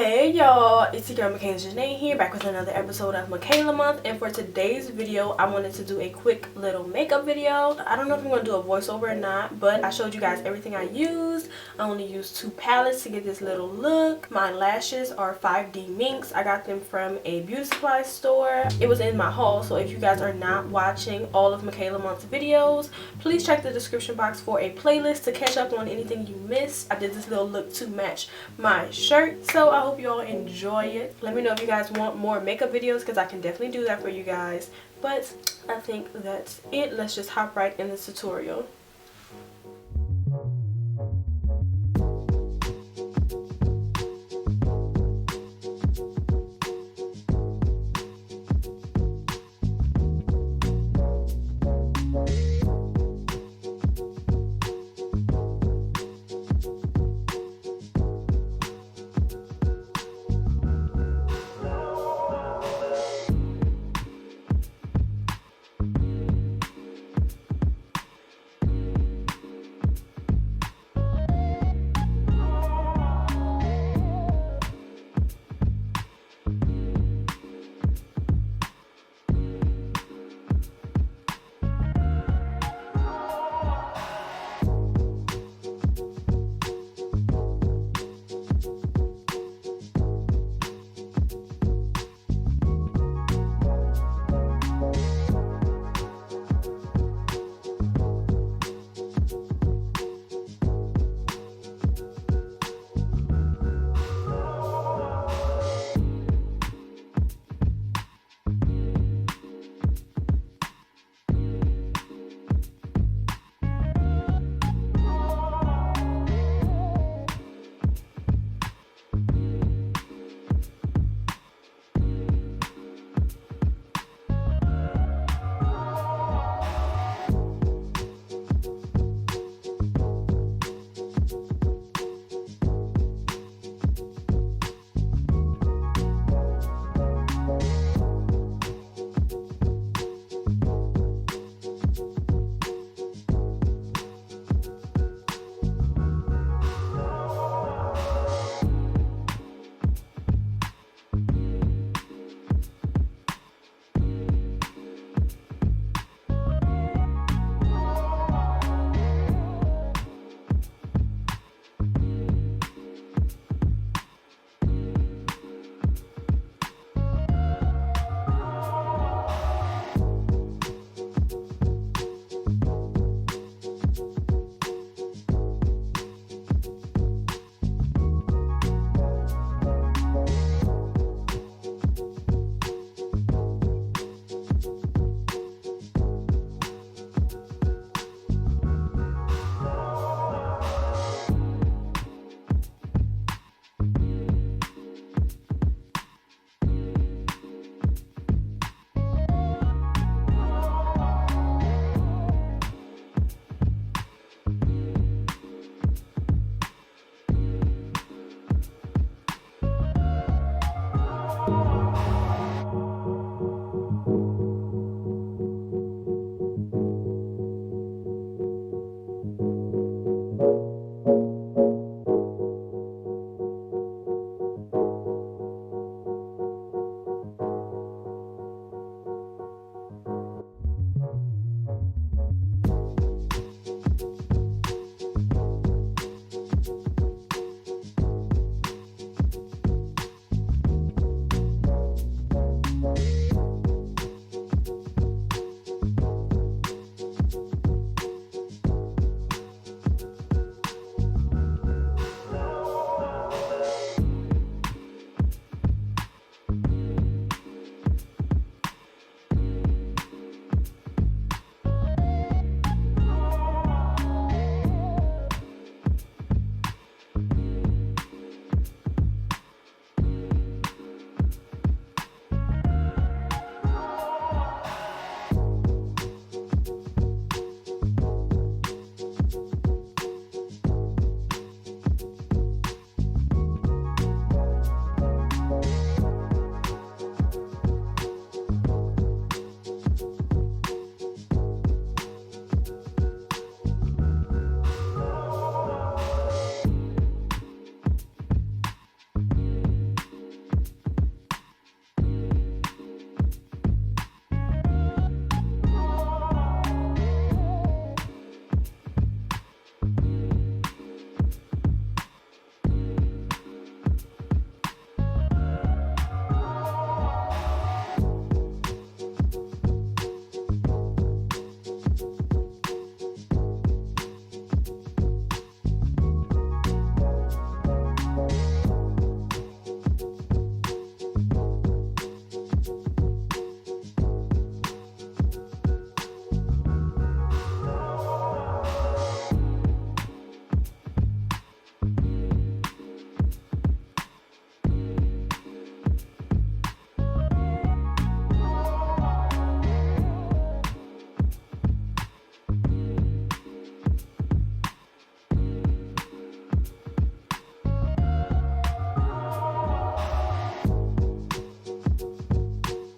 Hey y'all, it's your girl Makayla Janae here, back with another episode of Makayla Month. And for today's video, I wanted to do a quick little makeup video. I don't know if I'm going to do a voiceover or not, but I showed you guys everything I used. I only used 2 palettes to get this little look. My lashes are 5D Minks. I got them from a beauty supply store. It was in my haul, so if you guys are not watching all of Makayla Month's videos, please check the description box for a playlist to catch up on anything you missed. I did this little look to match my shirt, so I hope you all enjoy it. Let me know if you guys want more makeup videos, because I can definitely do that for you guys. But I think that's it. Let's just hop right in the tutorial.